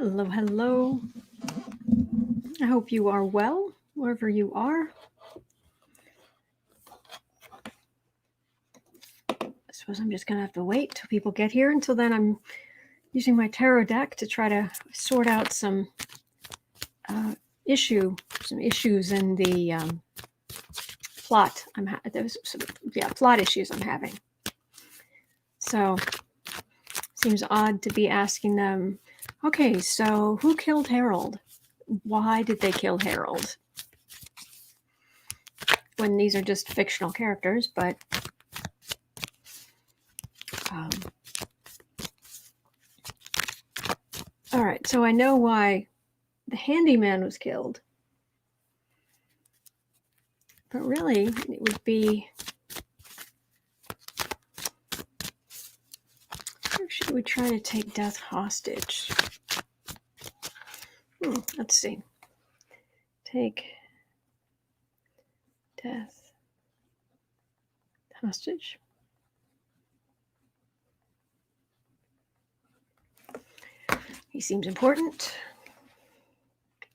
Hello, hello. I hope you are well, wherever you are. I suppose I'm just going to have to wait till people get here. Until then, I'm using my tarot deck to try to sort out some issues in the plot. There's some plot issues I'm having. So seems odd to be asking them, okay, so who killed Harold? Why did they kill Harold? When these are just fictional characters, but all right, so I know why the handyman was killed. But really, it would be... Or should we try to take death hostage? Let's see. Take death hostage. He seems important.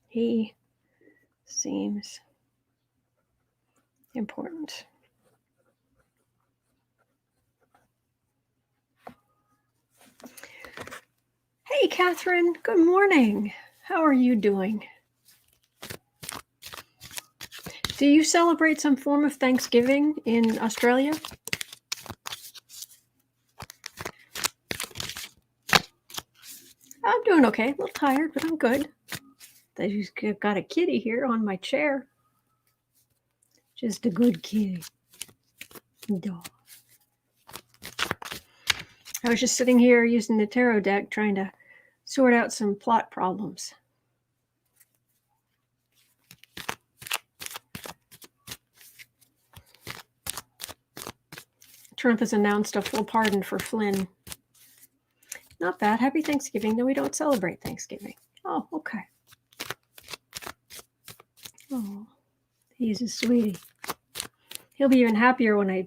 He seems important. Hey, Catherine. Good morning. How are you doing? Do you celebrate some form of Thanksgiving in Australia? I'm doing okay. A little tired, but I'm good. I just got a kitty here on my chair. Just a good kitty. Dog. I was just sitting here using the tarot deck trying to sort out some plot problems. Trump has announced a full pardon for Flynn. Not bad. Happy Thanksgiving. No, we don't celebrate Thanksgiving. Oh, okay. Oh, he's a sweetie. He'll be even happier when I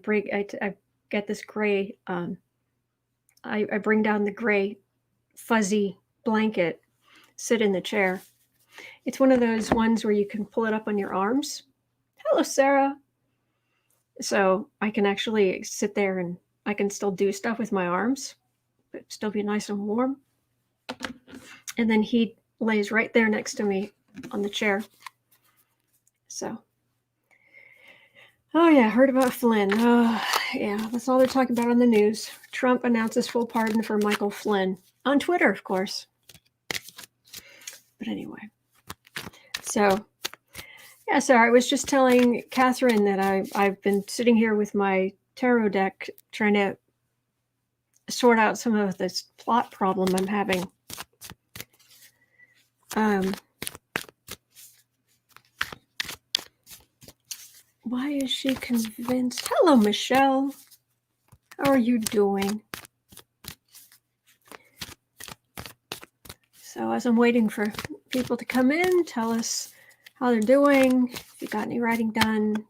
get this gray. I bring down the gray fuzzy blanket, sit in the chair. It's one of those ones where you can pull it up on your arms. Hello, Sarah. So I can actually sit there and I can still do stuff with my arms, but still be nice and warm. And then he lays right there next to me on the chair. So, oh yeah, heard about Flynn. Oh yeah, that's all they're talking about on the news. Trump announces full pardon for Michael Flynn on Twitter, of course. But anyway, so yeah, so I was just telling Catherine that I've been sitting here with my tarot deck trying to sort out some of this plot problem I'm having. Why is she convinced? Hello, Michelle. How are you doing? So as I'm waiting for people to come in, tell us how they're doing, if you got any writing done.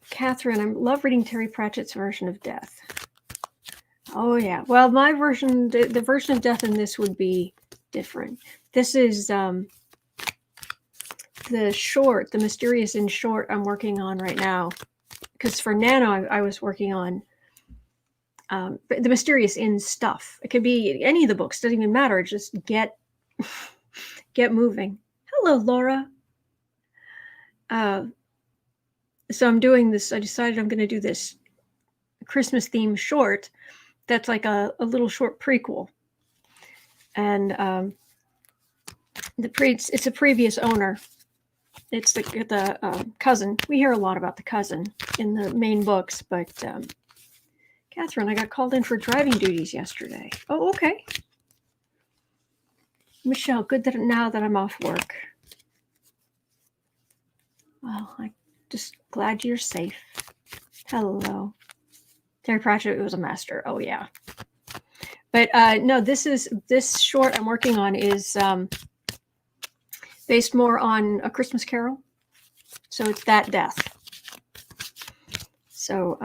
Catherine, I love reading Terry Pratchett's version of death. Oh yeah, well my version, the version of death in this would be different. This is the short, the Mysterious in Short I'm working on right now. Because for Nano, I was working on the Mysterious in Stuff. It could be any of the books, doesn't even matter. Just get moving. Hello, Laura. So I'm doing this. I decided I'm going to do this Christmas theme short. That's like a little short prequel. And it's a previous owner. It's the cousin. We hear a lot about the cousin in the main books, but Catherine, I got called in for driving duties yesterday. Oh, okay. Michelle, good that now that I'm off work. Well, I'm just glad you're safe. Hello. Terry Pratchett was a master. Oh, yeah. But no, this short I'm working on is based more on A Christmas Carol. So it's that death. So,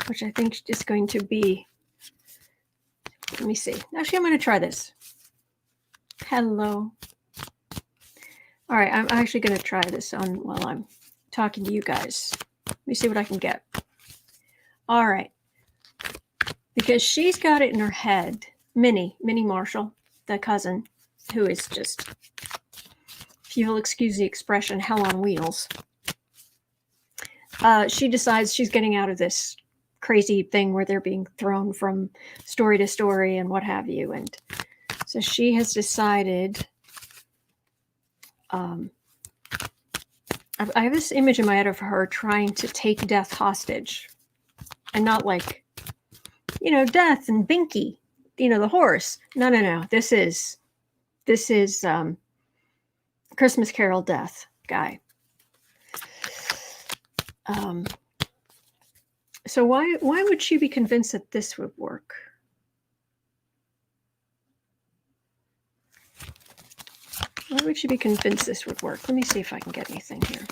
which I think is going to be Let me see. Actually, I'm going to try this. Hello. All right, I'm actually going to try this on while I'm talking to you guys. Let me see what I can get. All right. Because she's got it in her head. Minnie Marshall, the cousin, who is just, if you'll excuse the expression, hell on wheels. She decides she's getting out of this crazy thing where they're being thrown from story to story and what have you. And so she has decided, I have this image in my head of her trying to take Death hostage. And not like, Death and Binky, the horse. No. This is Christmas Carol Death guy. So why would she be convinced that this would work? Why would she be convinced this would work? Let me see if I can get anything here.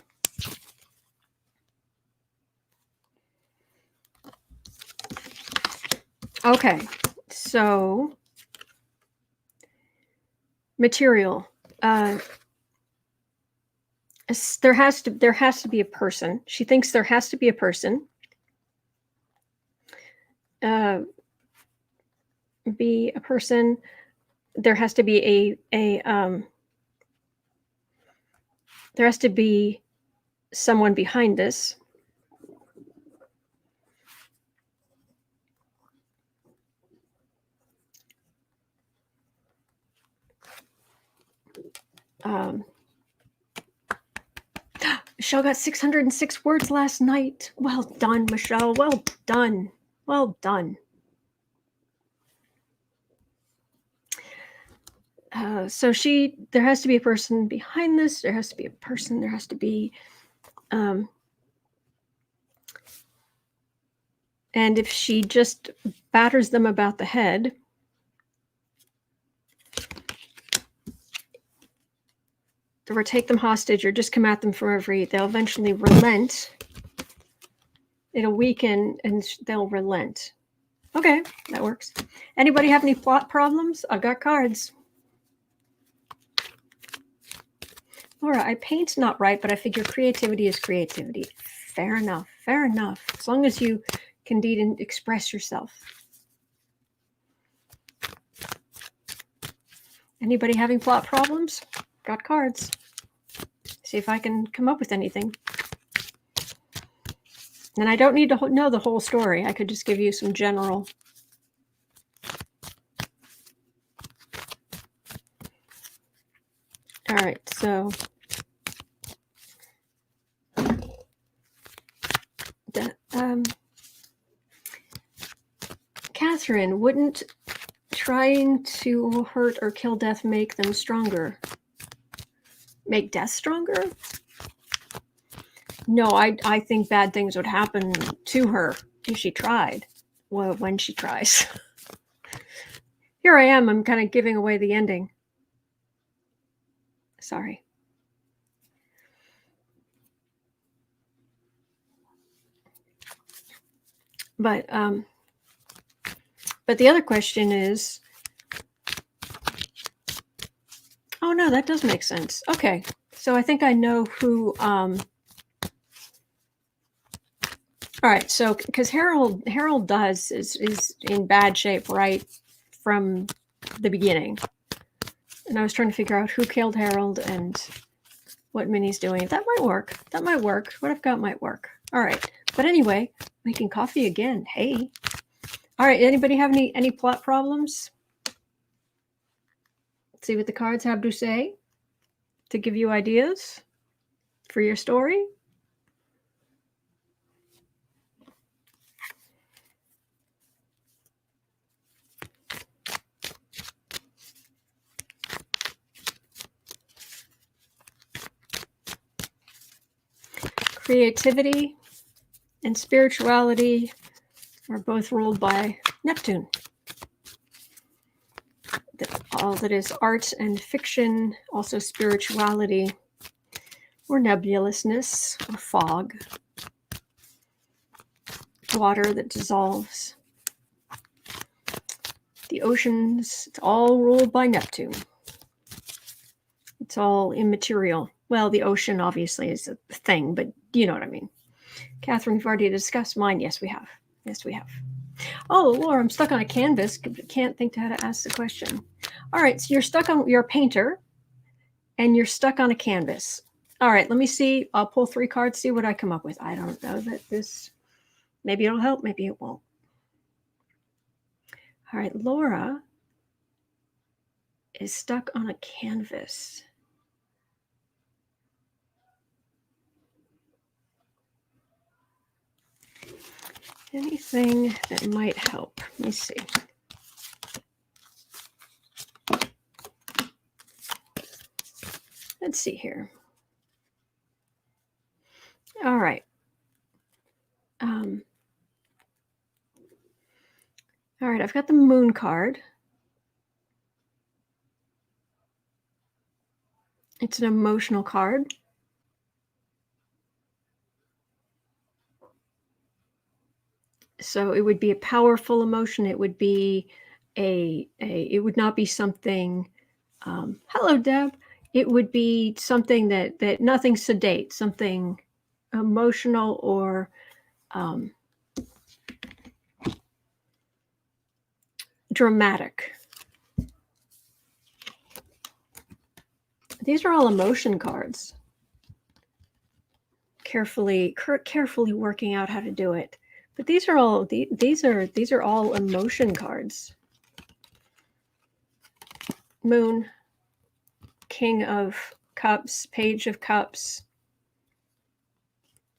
Okay, so material. There has to be a person. She thinks there has to be a person. Be a person. There has to be there has to be someone behind this. Michelle got 606 words last night. Well done, Michelle. Well done. Well done. So there has to be a person behind this. There has to be a person. There has to be, and if she just batters them about the head, or take them hostage, or just come at them from they'll eventually relent. It'll weaken, and they'll relent. Okay, that works. Anybody have any plot problems? I've got cards. Laura, I paint not right, but I figure creativity is creativity. Fair enough. Fair enough. As long as you can indeed express yourself. Anybody having plot problems? Got cards. See if I can come up with anything. And I don't need to know the whole story. I could just give you some general. All right, so Catherine, wouldn't trying to hurt or kill Death make them stronger? Make Death stronger? No, I think bad things would happen to her if she tried. Well, when she tries. Here I am. I'm kind of giving away the ending. Sorry. But the other question is, oh no, that does make sense. Okay, so I think I know who. All right, so because Harold is in bad shape right from the beginning, and I was trying to figure out who killed Harold and what Minnie's doing. That might work. That might work. What I've got might work. All right, but anyway, making coffee again. Hey. All right, anybody have any plot problems? Let's see what the cards have to say to give you ideas for your story. Creativity and spirituality are both ruled by Neptune. All that is art and fiction, also spirituality, or nebulousness, or fog, water that dissolves. The oceans, it's all ruled by Neptune. It's all immaterial. Well, the ocean obviously is a thing, but you know what I mean. Catherine, we've already discussed mine. Yes, we have. Yes, we have. Oh, Laura, I'm stuck on a canvas. Can't think how to ask the question. All right, so you're a painter, and you're stuck on a canvas. All right, let me see. I'll pull 3 cards, see what I come up with. I don't know that this, maybe it'll help, maybe it won't. All right, Laura is stuck on a canvas. Anything that might help? Let me see. Let's see here. All right. All right, I've got the moon card. It's an emotional card. So it would be a powerful emotion. It would be it would not be something, hello, Deb. It would be something that nothing sedate, something emotional or dramatic. These are all emotion cards. Carefully working out how to do it. But these are all these are all emotion cards. Moon, King of Cups, Page of Cups.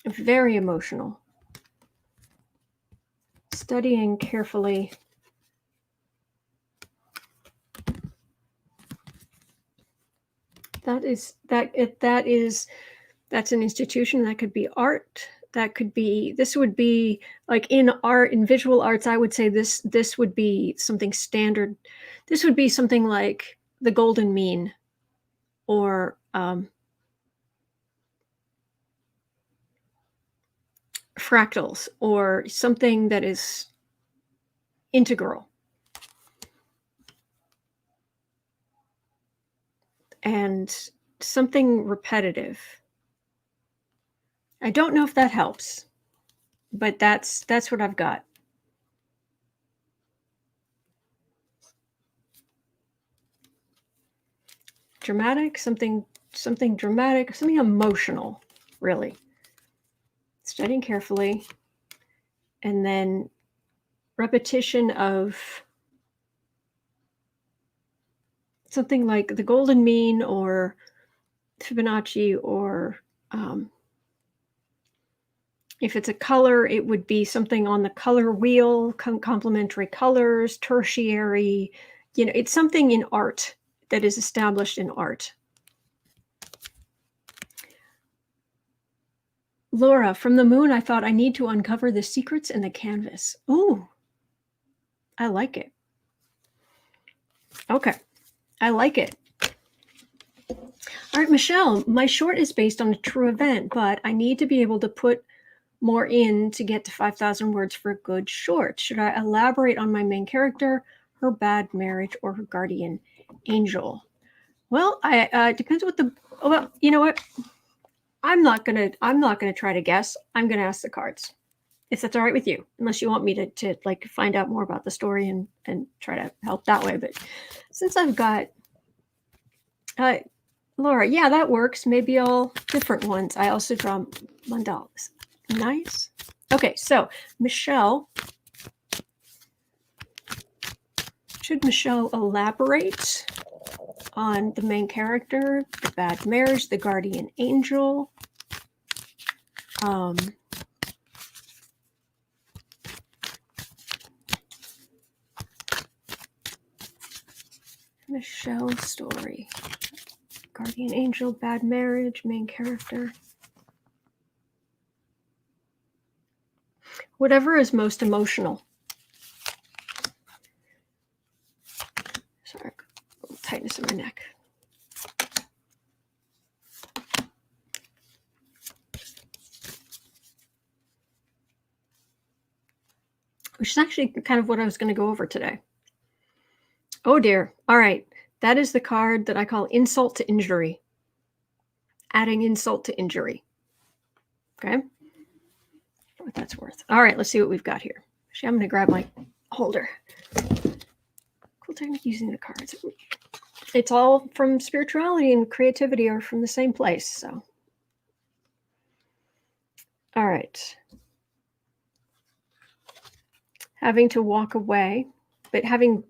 Very emotional. Studying carefully. That's an institution. That could be art. That could be, this would be like in art, in visual arts, I would say this would be something standard. This would be something like the golden mean, or fractals, or something that is integral. And something repetitive. I don't know if that helps, but that's what I've got. Dramatic, something dramatic, something emotional, really. Studying carefully, and then repetition of something like the golden mean or Fibonacci, or if it's a color, it would be something on the color wheel, complementary colors, tertiary, it's something in art that is established in art. Laura, from the moon, I thought I need to uncover the secrets in the canvas. Ooh, I like it. Okay, I like it. All right, Michelle, my short is based on a true event, but I need to be able to put more in to get to 5,000 words for a good short. Should I elaborate on my main character, her bad marriage, or her guardian angel? Well, I depends what the, well, you know what? I'm not gonna try to guess. I'm gonna ask the cards, if that's all right with you, unless you want me to like find out more about the story and try to help that way. But since I've got Laura, yeah, that works. Maybe all different ones. I also draw mandalas. Nice. Okay, so Michelle, should Michelle elaborate on the main character, the bad marriage, the guardian angel? Michelle's story. Guardian angel, bad marriage, main character. Whatever is most emotional. Sorry, a little tightness in my neck. Which is actually kind of what I was going to go over today. Oh dear. All right. That is the card that I call insult to injury. Adding insult to injury. Okay. What that's worth. All right, let's see what we've got here. Actually, I'm going to grab my holder. Cool technique using the cards. It's all from spirituality and creativity are from the same place. So, all right. Having to walk away, but having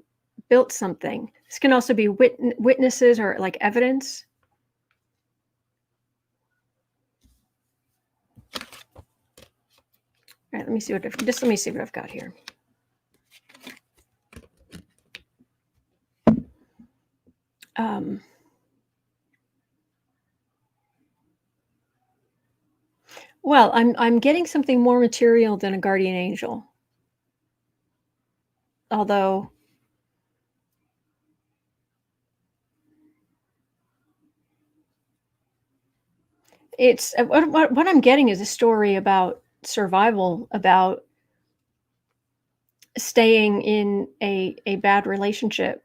built something. This can also be witnesses or like evidence. All right, let me see what I've got here. Well, I'm getting something more material than a guardian angel. Although it's what I'm getting is a story about survival, about staying in a bad relationship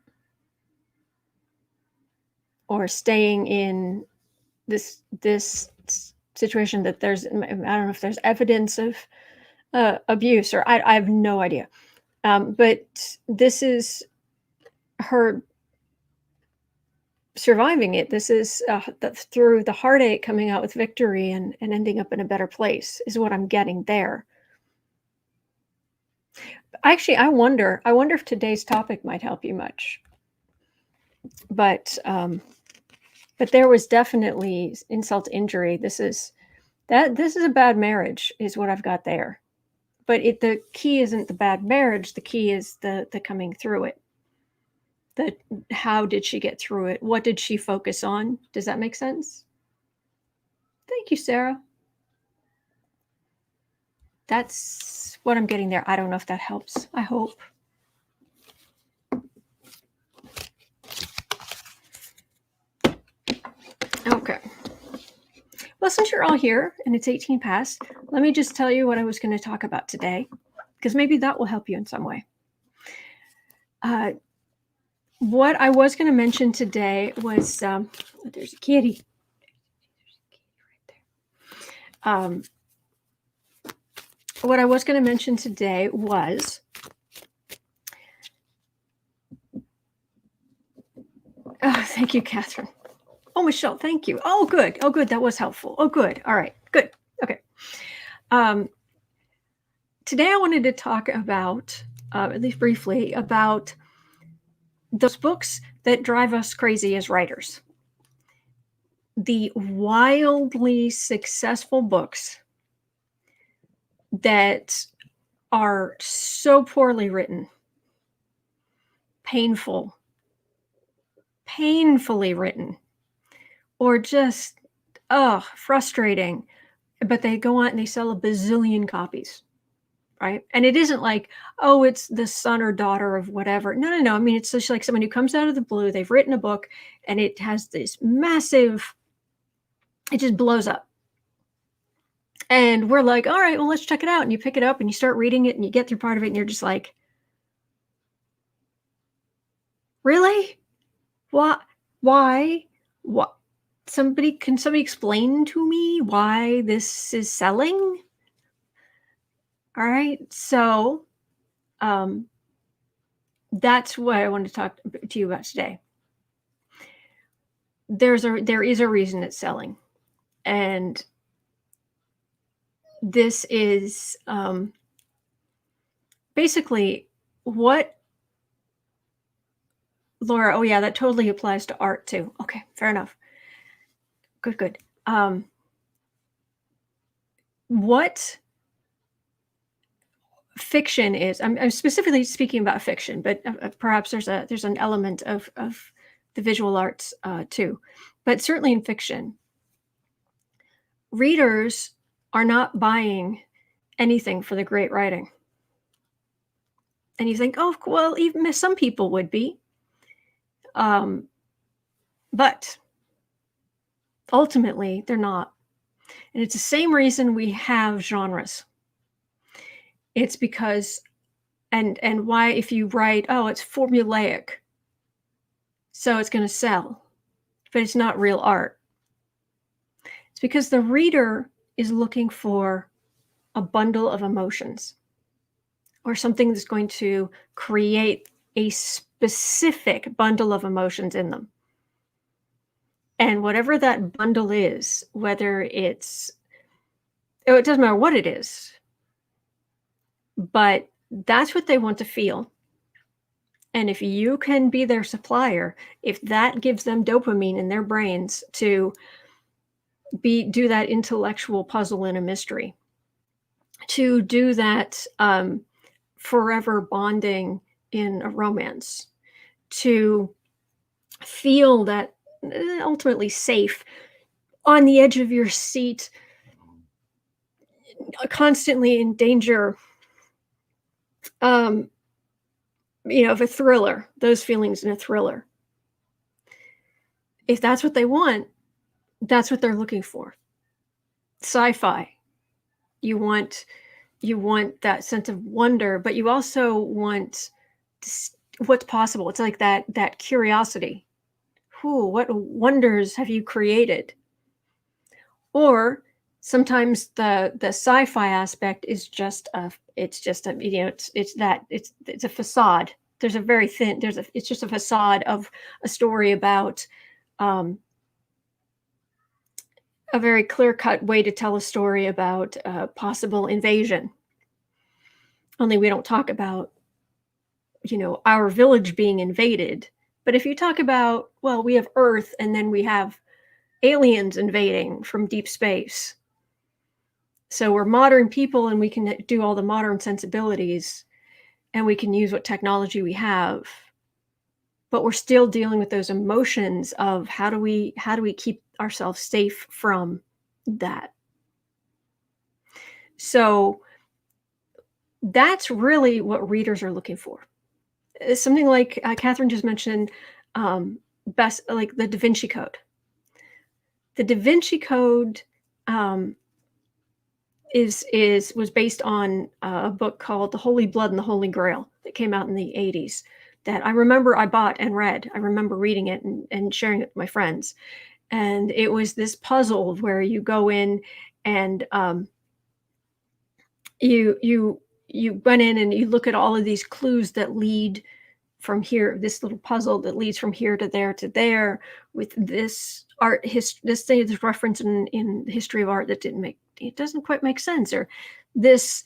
or staying in this situation that there's, I don't know if there's evidence of abuse, or I have no idea. But this is her surviving it. This is through the heartache coming out with victory and ending up in a better place is what I'm getting there. Actually, I wonder if today's topic might help you much. But there was definitely insult to injury. This is a bad marriage is what I've got there. But the key isn't the bad marriage. The key is the coming through it. How did she get through it? What did she focus on? Does that make sense? Thank you, Sarah. That's what I'm getting there. I don't know if that helps. I hope. Okay. Well, since you're all here and it's 18 past, let me just tell you what I was going to talk about today, because maybe that will help you in some way. What I was going to mention today was there's a kitty. What I was going to mention today was thank you, Catherine. Oh, Michelle, thank you. Oh, good. Oh, good. That was helpful. Oh, good. All right. Good. Okay. Today I wanted to talk about, at least briefly, about those books that drive us crazy as writers. The wildly successful books that are so poorly written, painfully written, or just frustrating, but they go on and they sell a bazillion copies, right? And it isn't like, oh, it's the son or daughter of whatever. No. I mean, it's just like someone who comes out of the blue, they've written a book and it has this massive, it just blows up. And we're like, all right, well, let's check it out. And you pick it up and you start reading it and you get through part of it and you're just like, really? Why? What? Can somebody explain to me why this is selling? All right. So that's what I wanted to talk to you about today. There is a reason it's selling. And this is basically what Laura, oh yeah, that totally applies to art too. Okay, fair enough. Good. What fiction is, I'm specifically speaking about fiction, but perhaps there's an element of the visual arts too. But certainly in fiction, readers are not buying anything for the great writing. And you think, oh, well, even some people would be. But ultimately, they're not. And it's the same reason we have genres. It's because, and why if you write, oh, it's formulaic, So it's going to sell, but it's not real art. It's because the reader is looking for a bundle of emotions or something that's going to create a specific bundle of emotions in them. And whatever that bundle is, whether it's, oh, it doesn't matter what it is, but that's what they want to feel. And if you can be their supplier, if that gives them dopamine in their brains to do that intellectual puzzle in a mystery, to do that forever bonding in a romance, to feel that ultimately safe on the edge of your seat, constantly in danger, um, of a thriller, those feelings in a thriller. If that's what they want, that's what they're looking for. Sci-fi. You want that sense of wonder, but you also want what's possible. It's like that curiosity. Who, what wonders have you created? Or sometimes the sci-fi aspect is just a it's a facade. There's a very thin it's just a facade of a story about a very clear-cut way to tell a story about possible invasion. Only we don't talk about our village being invaded. But if you talk about, well, we have Earth and then we have aliens invading from deep space. So we're modern people and we can do all the modern sensibilities and we can use what technology we have. But we're still dealing with those emotions of how do we keep ourselves safe from that? So that's really what readers are looking for. Something like Catherine just mentioned, best like the Da Vinci Code. The Da Vinci Code was based on a book called The Holy Blood and the Holy Grail that came out in the 80s that I remember I bought and read. I remember reading it and sharing it with my friends. And it was this puzzle where you go in and you went in and you look at all of these clues that lead from here, this little puzzle that leads from here to there with this this reference in the history of art that doesn't quite make sense, or this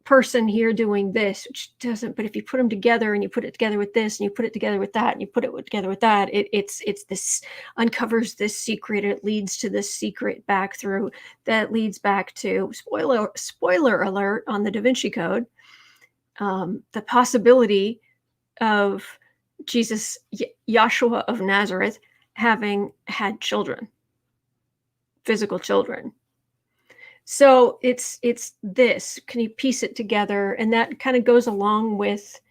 person here doing this, which doesn't, but if you put them together and you put it together with this and you put it together with that and you put it together with that, it's this uncovers this secret, it leads to this secret back through that leads back to spoiler alert on the Da Vinci Code, the possibility of Jesus, Yahshua of Nazareth, having had children, physical children. So it's this. Can you piece it together? And that kind of goes along with,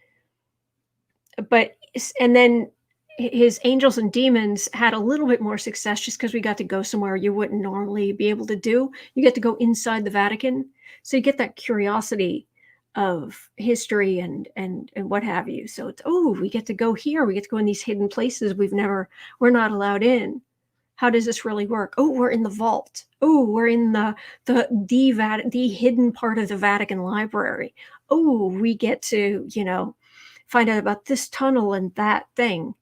and then his angels and demons had a little bit more success just because we got to go somewhere you wouldn't normally be able to do. You get to go inside the Vatican. So you get that curiosity of history and what have you. So it's, we get to go here. We get to go in these hidden places we're not allowed in. How does this really work? Oh, we're in the vault. Oh, we're in the hidden part of the Vatican library. Oh, we get to, find out about this tunnel and that thing.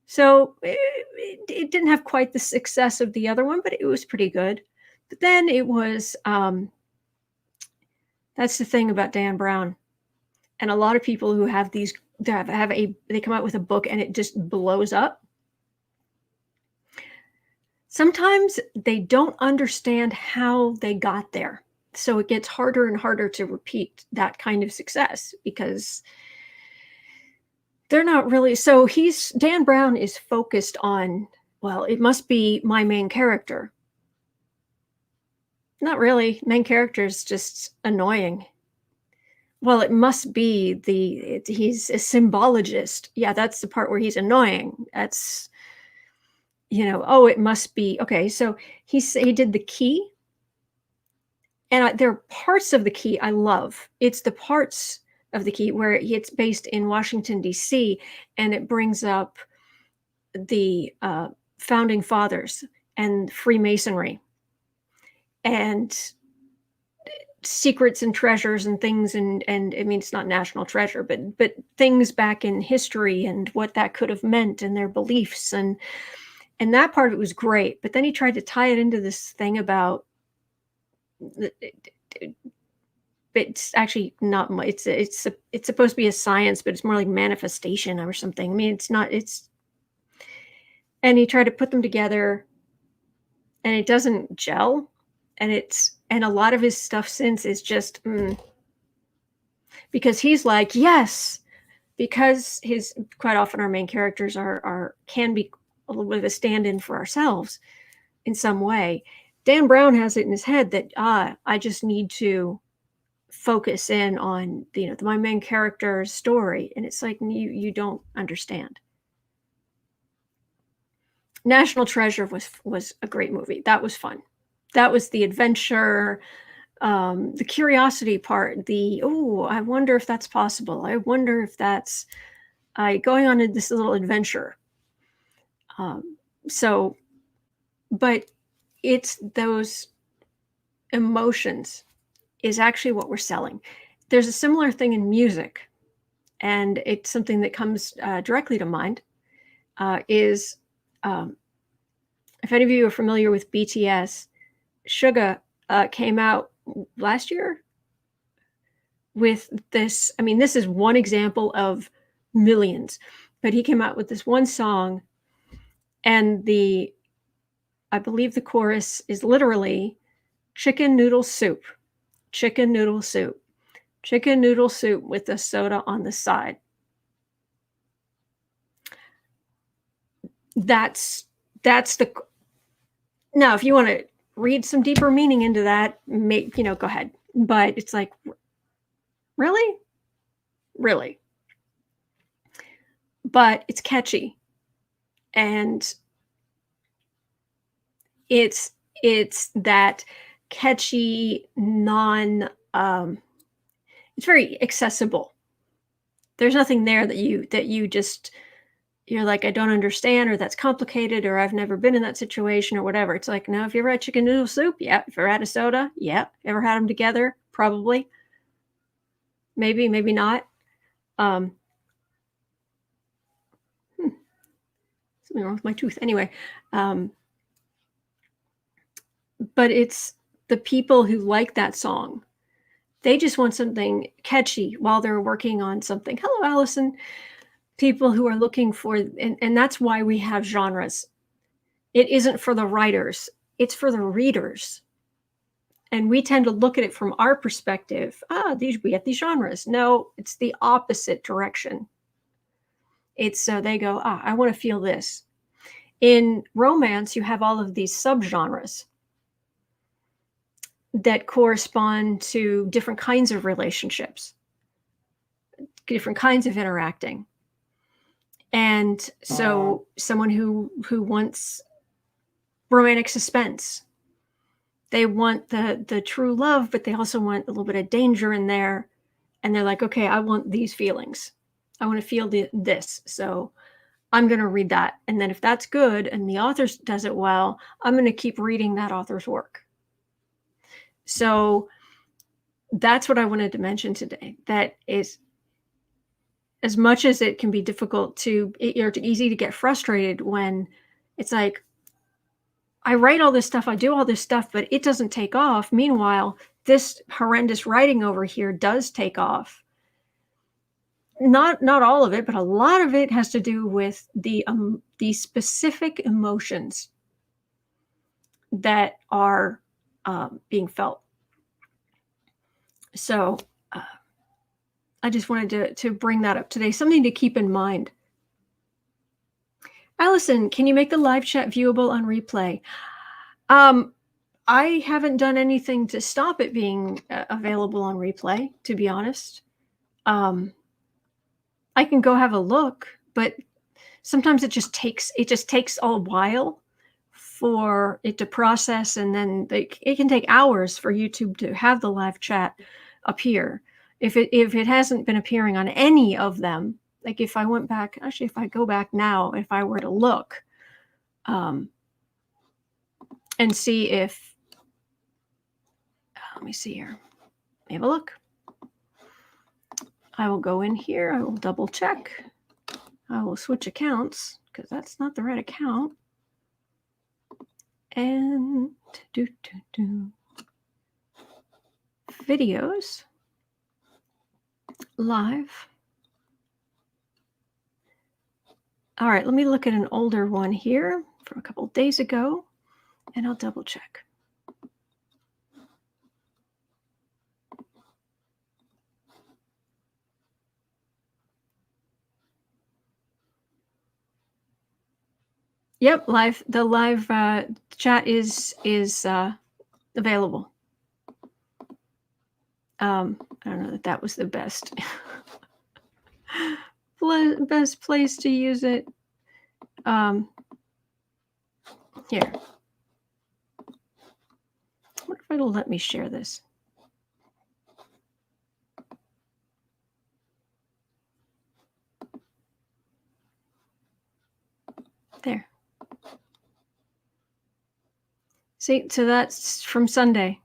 So it didn't have quite the success of the other one, but it was pretty good. But then it was, that's the thing about Dan Brown. And a lot of people who have these, they come out with a book and it just blows up. Sometimes they don't understand how they got there. So it gets harder and harder to repeat that kind of success because they're not really. So Dan Brown is focused on, well, it must be my main character. Not really. Main character is just annoying. Well, it must be he's a symbologist. Yeah, that's the part where he's annoying. That's, it must be. Okay, so he did the key. And there are parts of the key I love. It's the parts of the key where it's based in Washington, D.C., and it brings up the founding fathers and Freemasonry and secrets and treasures and things, and I mean, it's not national treasure, but things back in history and what that could have meant and their beliefs, and that part of it was great. But then he tried to tie it into this thing about it's actually not much. It's supposed to be a science, but it's more like manifestation or something. I mean, it's not. And he tried to put them together, and it doesn't gel. And a lot of his stuff since is just because he's like, yes, because quite often our main characters can be a little bit of a stand-in for ourselves in some way. Dan Brown has it in his head that I just need to focus in on my main character's story, and it's like you don't understand. National Treasure was a great movie. That was fun. That was the adventure, the curiosity part, I wonder if that's possible. I wonder if that's going on this little adventure. But it's those emotions is actually what we're selling. There's a similar thing in music, and it's something that comes directly to mind, is if any of you are familiar with BTS, Suga came out last year with this. I mean, this is one example of millions, but he came out with this one song, and I believe the chorus is literally chicken noodle soup, chicken noodle soup, chicken noodle soup with a soda on the side. That's the. Now, if you want to read some deeper meaning into that, go ahead. But it's like, really? But it's catchy, and it's that catchy it's very accessible. There's nothing there that you just, you're like, I don't understand, or that's complicated, or I've never been in that situation, or whatever. It's like, no, if you ever had chicken noodle soup, yeah. If you ever had a soda, yeah. Ever had them together? Probably. Maybe not. Something wrong with my tooth. Anyway, but it's the people who like that song. They just want something catchy while they're working on something. Hello, Allison. People who are looking for, and that's why we have genres. It isn't for the writers, it's for the readers. And we tend to look at it from our perspective. We have these genres. No, it's the opposite direction. It's they go, I want to feel this. In romance, you have all of these subgenres that correspond to different kinds of relationships, different kinds of interacting. And so someone who wants romantic suspense, they want the true love, but they also want a little bit of danger in there. And they're like, okay, I want these feelings. I want to feel this. So I'm going to read that. And then if that's good and the author does it well, I'm going to keep reading that author's work. So that's what I wanted to mention today. That is, as much as it can be difficult easy to get frustrated when it's like, I write all this stuff, I do all this stuff, but it doesn't take off. Meanwhile, this horrendous writing over here does take off. Not all of it, but a lot of it has to do with the specific emotions that are being felt. So I just wanted to bring that up today, something to keep in mind. Allison, can you make the live chat viewable on replay? I haven't done anything to stop it being available on replay, to be honest. I can go have a look, but sometimes it just takes a while for it to process, and then it can take hours for YouTube to have the live chat appear. If it hasn't been appearing on any of them, Like if I went back, actually, if I go back now, if I were to look and see if, let me see here. Let me have a look. I will go in here. I will double check. I will switch accounts because that's not the right account. And videos, live. All right, let me look at an older one here from a couple of days ago, and I'll double check. Yep, the live chat is available. I don't know that was the best best place to use it. Here. I wonder if it'll let me share this. There. See, so that's from Sunday.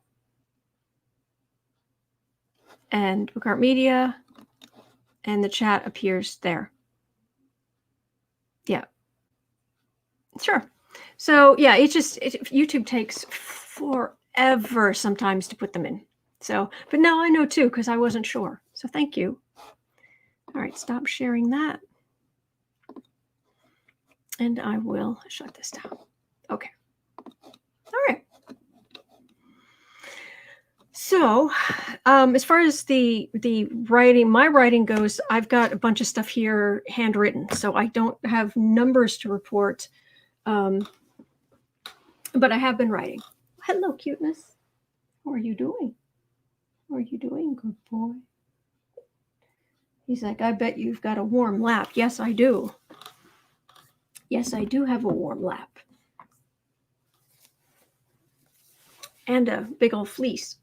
And Bookart Media, and the chat appears there. Yeah. Sure. So yeah, YouTube takes forever sometimes to put them in. So, but now I know too, because I wasn't sure. So thank you. All right, stop sharing that. And I will shut this down. Okay. All right. So, as far as the writing, my writing goes, I've got a bunch of stuff here handwritten, so I don't have numbers to report, but I have been writing. Hello, cuteness. How are you doing? How are you doing, good boy? He's like, I bet you've got a warm lap. Yes, I do. Yes, I do have a warm lap. And a big old fleece.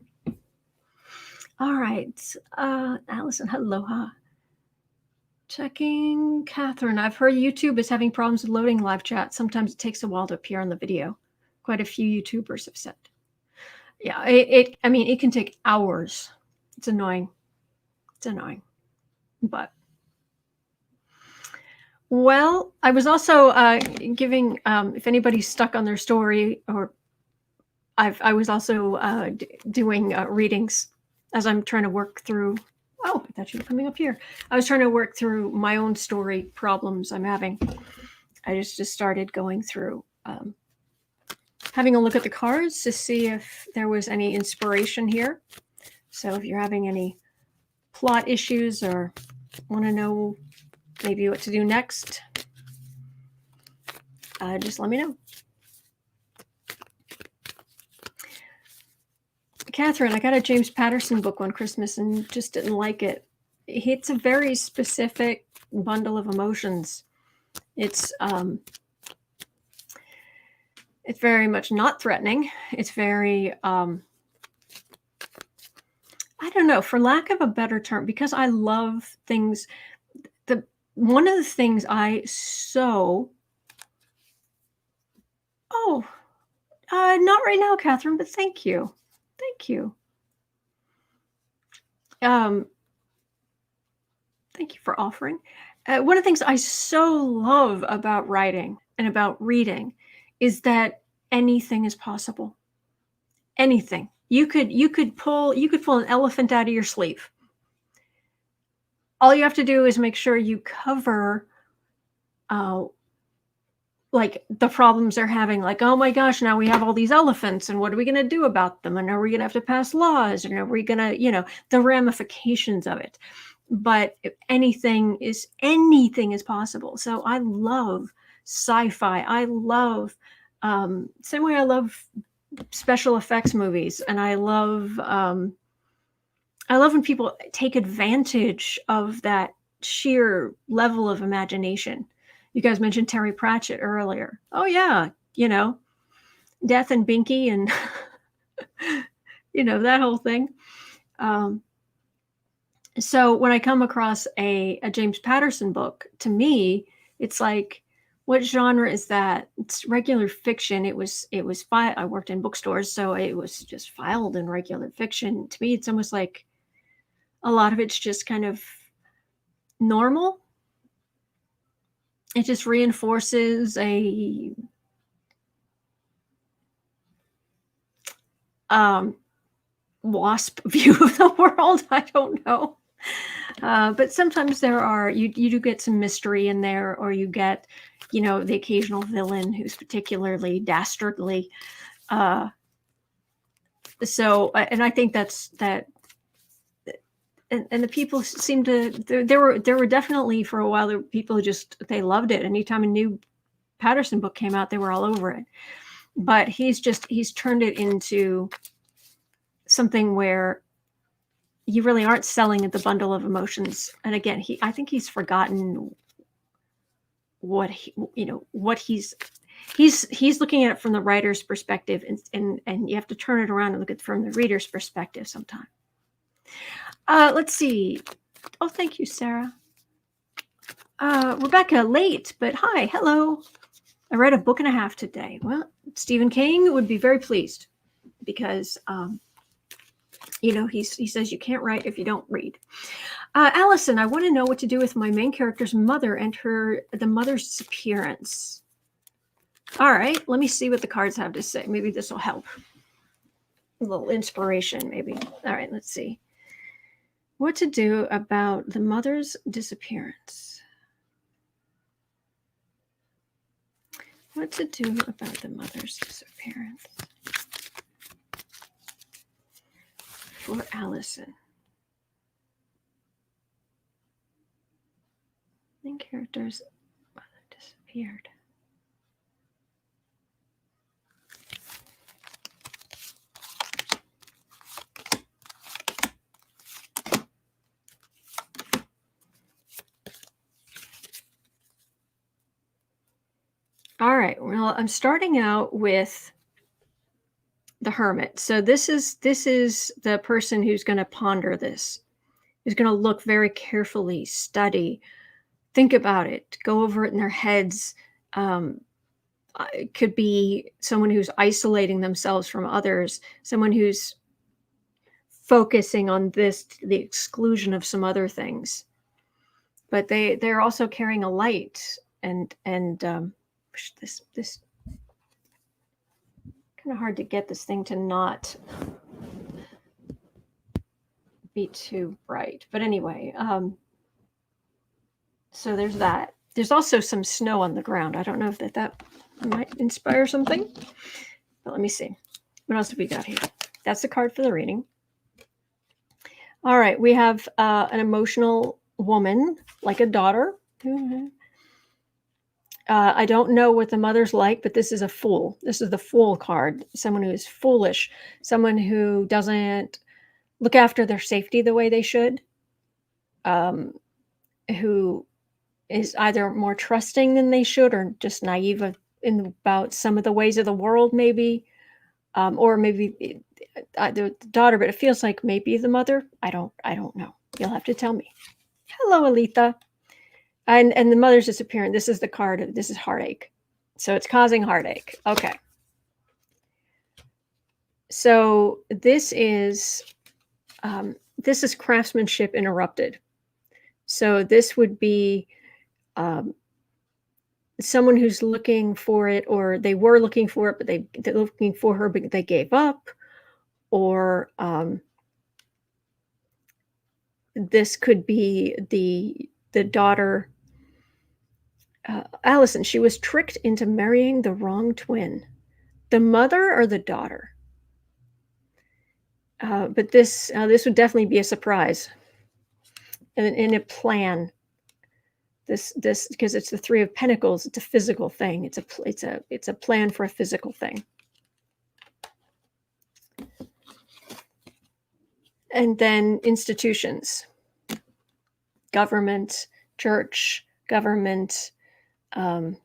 All right. Allison, aloha. Checking Catherine. I've heard YouTube is having problems with loading live chat. Sometimes it takes a while to appear on the video. Quite a few YouTubers have said. Yeah, I mean, it can take hours. It's annoying. It's annoying. But, well, I was also giving, if anybody's stuck on their story, or I was also doing readings as I'm trying to work through. Oh, I thought you were coming up here. I was trying to work through my own story problems I'm having. I just started going through, having a look at the cards to see if there was any inspiration here. So if you're having any plot issues or want to know maybe what to do next, just let me know. Catherine, I got a James Patterson book one Christmas and just didn't like it. It's a very specific bundle of emotions. It's very much not threatening. It's very, I don't know, for lack of a better term, because I love things. One of the things I so, not right now, Catherine, but thank you. Thank you. Thank you for offering. One of the things I so love about writing and about reading is that anything is possible. Anything. You could pull an elephant out of your sleeve. All you have to do is make sure you cover like the problems they're having, like, oh my gosh, now we have all these elephants and what are we going to do about them? And are we going to have to pass laws? And are we going to, the ramifications of it? But anything is possible. So I love sci-fi. I love, same way I love special effects movies. And I love when people take advantage of that sheer level of imagination. You guys mentioned Terry Pratchett earlier. Oh yeah, Death and Binky and that whole thing. So when I come across a James Patterson book, to me, it's like, what genre is that? It's regular fiction. It was I worked in bookstores, so it was just filed in regular fiction. To me, it's almost like a lot of it's just kind of normal. It just reinforces a WASP view of the world. I don't know. But sometimes you do get some mystery in there, or you get, the occasional villain who's particularly dastardly. So, and I think that, and the people seem to, there were definitely for a while, there were people who they loved it. Anytime a new Patterson book came out, they were all over it. But he's turned it into something where you really aren't selling at the bundle of emotions. And again, I think he's forgotten what he's looking at it from the writer's perspective, and you have to turn it around and look at it from the reader's perspective sometime. Let's see. Oh, thank you, Sarah. Rebecca, late, but hi, hello. I read a book and a half today. Well, Stephen King would be very pleased, because he says you can't write if you don't read. Allison, I want to know what to do with my main character's mother and the mother's disappearance. All right, let me see what the cards have to say. Maybe this will help. A little inspiration, maybe. All right, let's see. What to do about the mother's disappearance. What to do about the mother's disappearance for Allison. Main character's mother disappeared. All right, well, I'm starting out with the Hermit. So this is the person who's going to ponder this, who's going to look very carefully, study, think about it, go over it in their heads. It could be someone who's isolating themselves from others, someone who's focusing on the exclusion of some other things. But they're also carrying a light, and this kind of hard to get this thing to not be too bright. But anyway, so there's that. There's also some snow on the ground. I don't know if that might inspire something. But let me see. What else have we got here? That's the card for the reading. All right, we have an emotional woman, like a daughter. I don't know what the mother's like, but this is a fool. This is the Fool card. Someone who is foolish, someone who doesn't look after their safety the way they should, who is either more trusting than they should, or just naive about some of the ways of the world, maybe, or maybe the daughter, but it feels like maybe the mother. I don't know. You'll have to tell me. Hello, Aletha. And the mother's disappearing. This is the card. This is heartache. So it's causing heartache. Okay. So this is craftsmanship interrupted. So this would be someone who's looking for it, or they were looking for it, but they're looking for her, but they gave up. Or this could be the daughter. Allison, she was tricked into marrying the wrong twin. The mother or the daughter? But this would definitely be a surprise, and in a plan. This because it's the Three of Pentacles. It's a physical thing. It's a plan for a physical thing. And then institutions, government, church, government. Having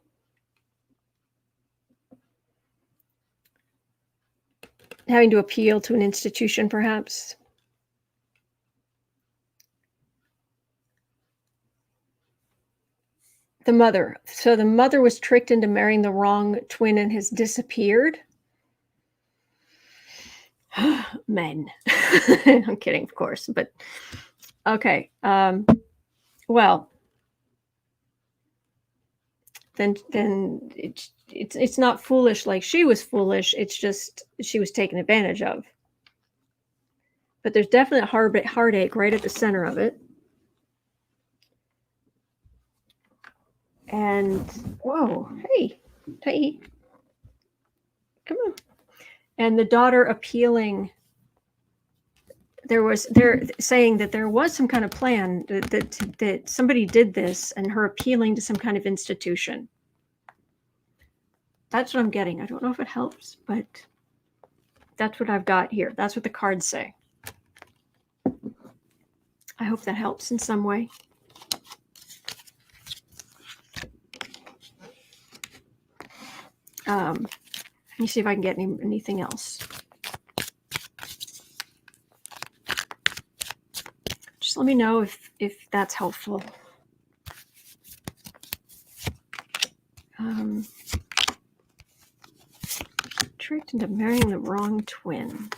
to appeal to an institution, perhaps. The mother. So the mother was tricked into marrying the wrong twin and has disappeared. Men. I'm kidding, of course, but okay. Well, then it's not foolish like she was foolish. It's just she was taken advantage of. But there's definitely a heartache right at the center of it. And whoa, hey, come on. And the daughter appealing. They're saying that there was some kind of plan that somebody did this, and her appealing to some kind of institution. That's what I'm getting. I don't know if it helps, but that's what I've got here. That's what the cards say. I hope that helps in some way. Let me see if I can get anything else. Just let me know if that's helpful. Tricked into marrying the wrong twin.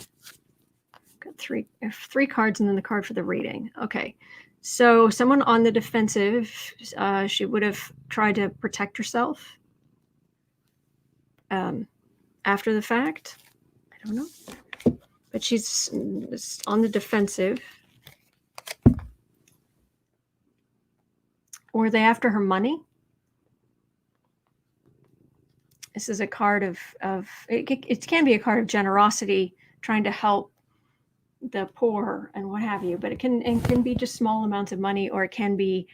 Got three cards and then the card for the reading. Okay, so someone on the defensive. She would have tried to protect herself. After the fact, I don't know, but she's on the defensive. Or are they after her money? This is a card of it can be a card of generosity, trying to help the poor and what have you, but it can be just small amounts of money, or it can be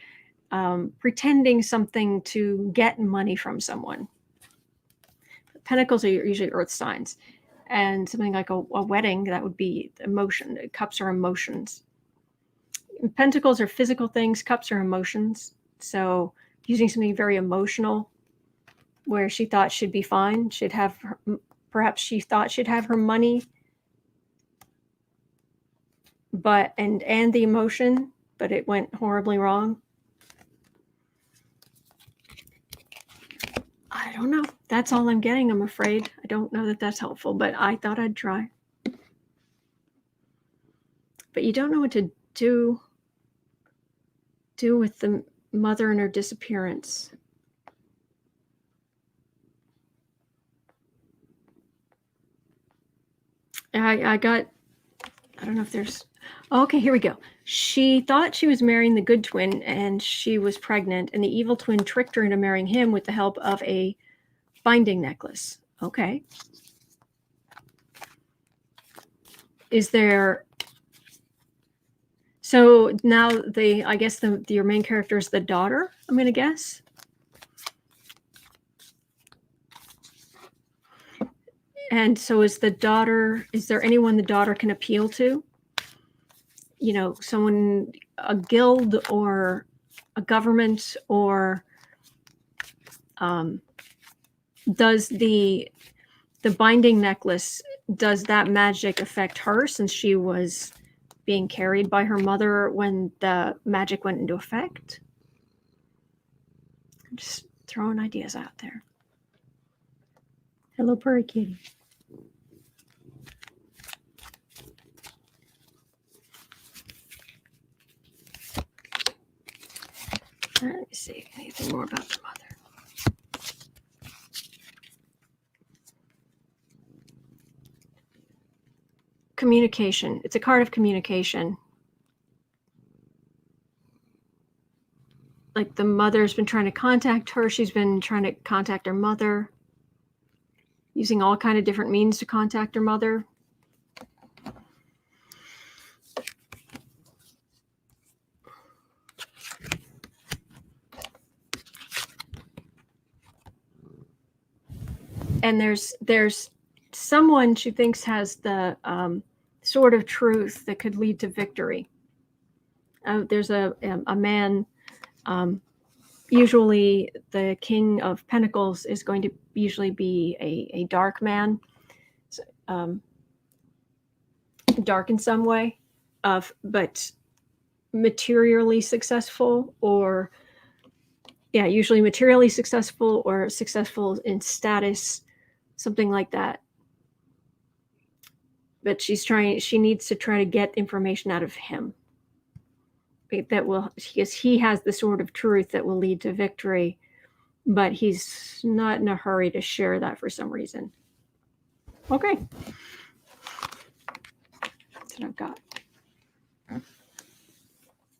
pretending something to get money from someone. Pentacles are usually earth signs, and something like a wedding, that would be emotion. Cups are emotions. Pentacles are physical things. Cups are emotions. So using something very emotional, where she thought she'd be fine. Perhaps she thought she'd have her money, but and the emotion, but it went horribly wrong. I don't know. That's all I'm getting, I'm afraid. I don't know that that's helpful, but I thought I'd try. But you don't know what to do with the mother and her disappearance. I don't know if there's... Okay, here we go. She thought she was marrying the good twin, and she was pregnant, and the evil twin tricked her into marrying him with the help of a binding necklace. Okay. Is there... So now I guess your main character is the daughter, I'm going to guess. And so is there anyone the daughter can appeal to? You know, someone, a guild or a government, or does the binding necklace, does that magic affect her, since she was being carried by her mother when the magic went into effect? I'm just throwing ideas out there. Hello, Purry Kitty. Let me see anything more about the mother. Communication. It's a card of communication. Like the mother's been trying to contact her. She's been trying to contact her mother, using all kind of different means to contact her mother. And there's someone she thinks has the sword of truth that could lead to victory. There's a man, usually the King of Pentacles is going to usually be a dark man, dark in some way, but materially successful, or Yeah, usually materially successful or successful in status, something like that. But she needs to try to get information out of him. That will, because he has the sword of truth that will lead to victory, but he's not in a hurry to share that for some reason. Okay. That's what I've got.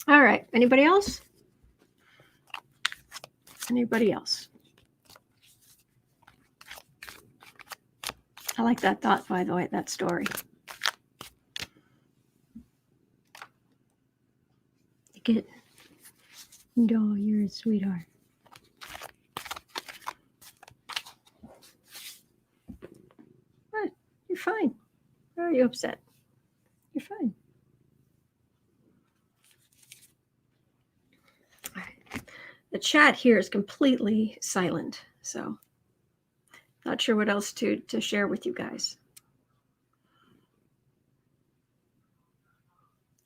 All right. Anybody else? Anybody else? I like that thought, by the way, that story. Good. No, you're a sweetheart. What? You're fine. Why are you upset? You're fine. All right. The chat here is completely silent, so not sure what else to share with you guys.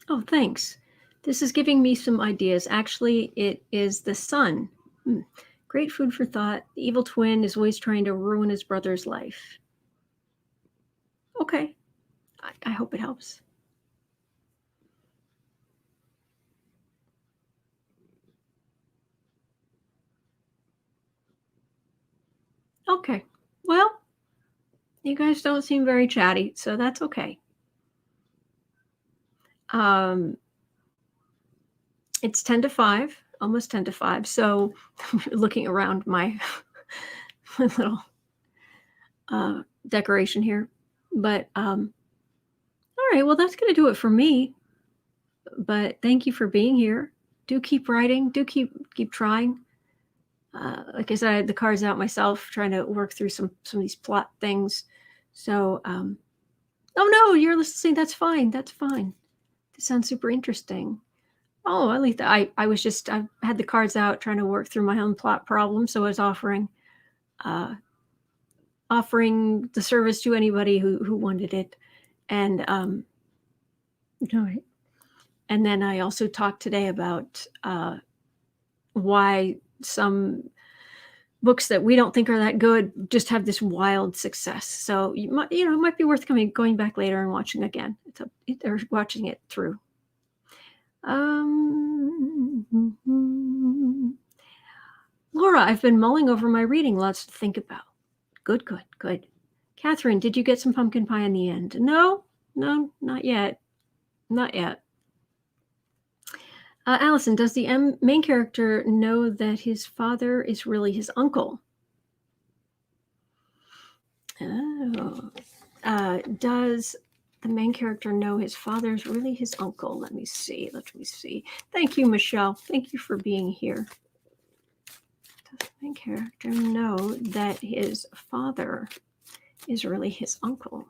Oh, thanks. This is giving me some ideas. Actually, it is the sun. Great food for thought. The evil twin is always trying to ruin his brother's life. Okay. I hope it helps. Okay. Well, you guys don't seem very chatty, so that's okay. It's 10 to 5, almost 10 to 5. So looking around my little decoration here. But all right, well, that's going to do it for me. But thank you for being here. Do keep writing. Do keep trying. Like I said, I had the cards out myself, trying to work through some of these plot things. So, oh no, you're listening. That's fine. That's fine. This sounds super interesting. Oh, at least I had the cards out, trying to work through my own plot problem. So I was offering the service to anybody who wanted it, and all right. And then I also talked today about why some books that we don't think are that good just have this wild success. So it might be worth going back later and watching again. Or watching it through. Laura, I've been mulling over my reading. Lots to think about. Good. Catherine, did you get some pumpkin pie in the end? No, not yet. Not yet. Allison, does the main character know that his father is really his uncle? Oh. Does the main character know his father's really his uncle? Let me see. Thank you, Michelle. Thank you for being here. Does the main character know that his father is really his uncle?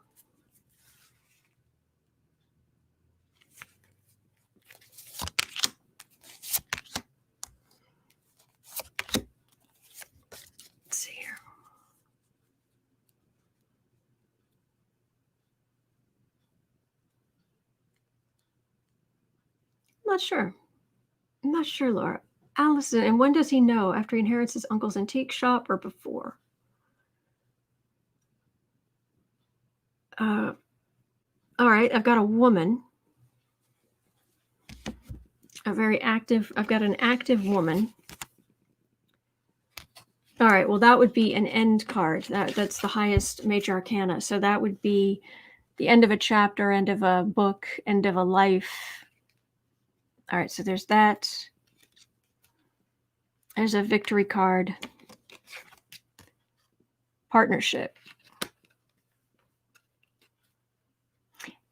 Let's see here. I'm not sure, Laura. Allison, and when does he know? After he inherits his uncle's antique shop or before? All right, I've got a woman. I've got an active woman. All right, well, that would be an end card. That's the highest major arcana. So that would be the end of a chapter, end of a book, end of a life. All right, so there's that. There's a victory card. Partnership.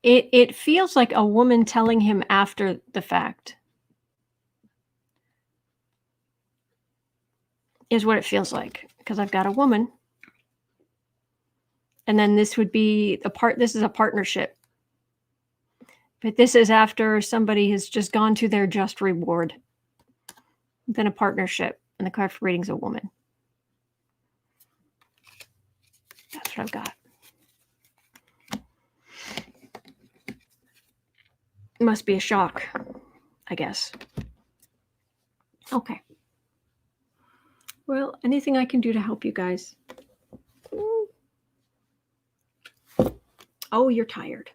It feels like a woman telling him after the fact. Is what it feels like, because I've got a woman. And then this would be this is a partnership. But this is after somebody has just gone to their just reward. Then a partnership. And the card for reading is a woman. That's what I've got. It must be a shock, I guess. Okay. Well, anything I can do to help you guys. Oh, you're tired.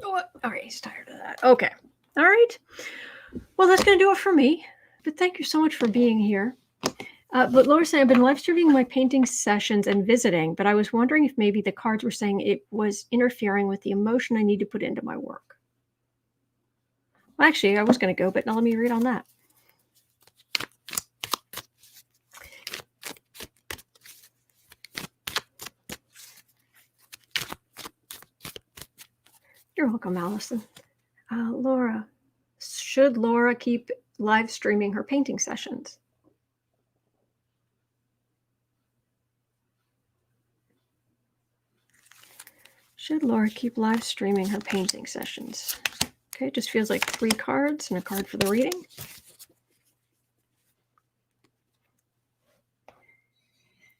Oh, all right, he's tired of that. Okay. All right. Well, that's going to do it for me. But thank you so much for being here. But Laura said, I've been live streaming my painting sessions and visiting, but I was wondering if maybe the cards were saying it was interfering with the emotion I need to put into my work. Well, actually, I was going to go, but now let me read on that. You're welcome, Allison. Laura, should Laura keep live streaming her painting sessions? Should Laura keep live streaming her painting sessions? Okay, it just feels like 3 cards and a card for the reading.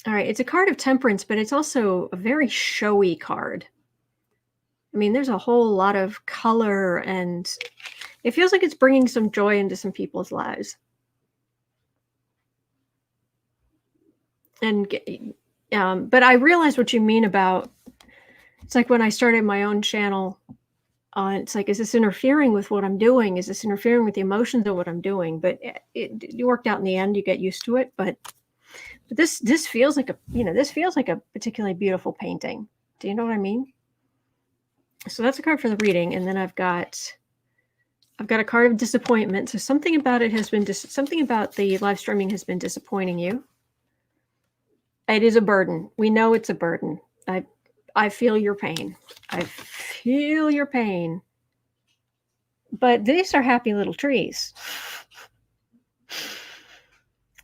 All right, it's a card of temperance, but it's also a very showy card. I mean, there's a whole lot of color, and it feels like it's bringing some joy into some people's lives. And but I realize what you mean about, it's like when I started my own channel, it's like, is this interfering with what I'm doing? Is this interfering with the emotions of what I'm doing? But it worked out in the end. You get used to it. But this feels like this feels like a particularly beautiful painting. Do you know what I mean? So that's a card for the reading, and then I've got a card of disappointment. So something about it has been something about the live streaming has been disappointing you. It is a burden. We know it's a burden. I feel your pain. I feel your pain. But these are happy little trees.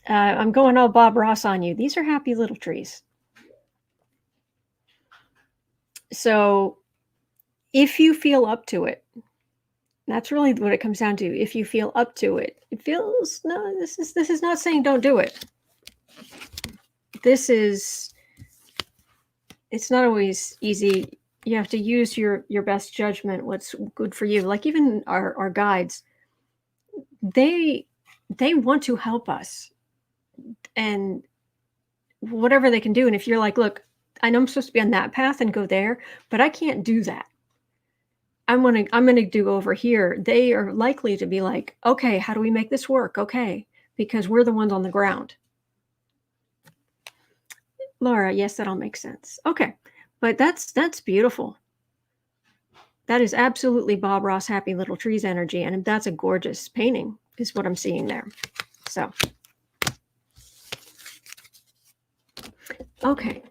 I'm going all Bob Ross on you. These are happy little trees. So if you feel up to it, that's really what it comes down to. If you feel up to it, it feels, no, this is not saying don't do it. It's not always easy. You have to use your best judgment, what's good for you. Like even our guides, they want to help us, and whatever they can do. And if you're like, look, I know I'm supposed to be on that path and go there, but I can't do that. I'm gonna do over here. They are likely to be like, okay, how do we make this work? Okay, because we're the ones on the ground. Laura, yes, that all makes sense. Okay, but that's beautiful. That is absolutely Bob Ross Happy Little Trees energy, and that's a gorgeous painting, is what I'm seeing there. So, okay.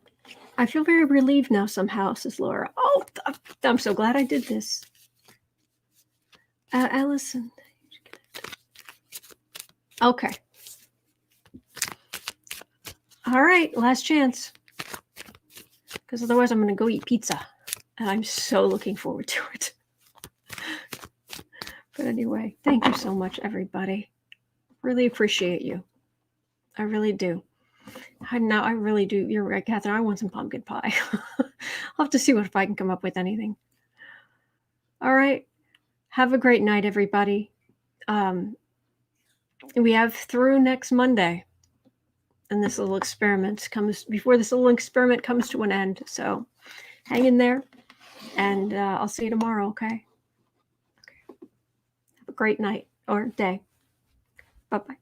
I feel very relieved now somehow, says Laura. Oh, I'm so glad I did this. Allison. Okay. All right, last chance. Because otherwise I'm going to go eat pizza. And I'm so looking forward to it. But anyway, thank you so much, everybody. Really appreciate you. I really do. I really do. You're right, Catherine. I want some pumpkin pie. I'll have to see if I can come up with anything. All right. Have a great night, everybody. We have through next Monday. And this little experiment comes to an end. So hang in there. And I'll see you tomorrow, okay? Have a great night or day. Bye-bye.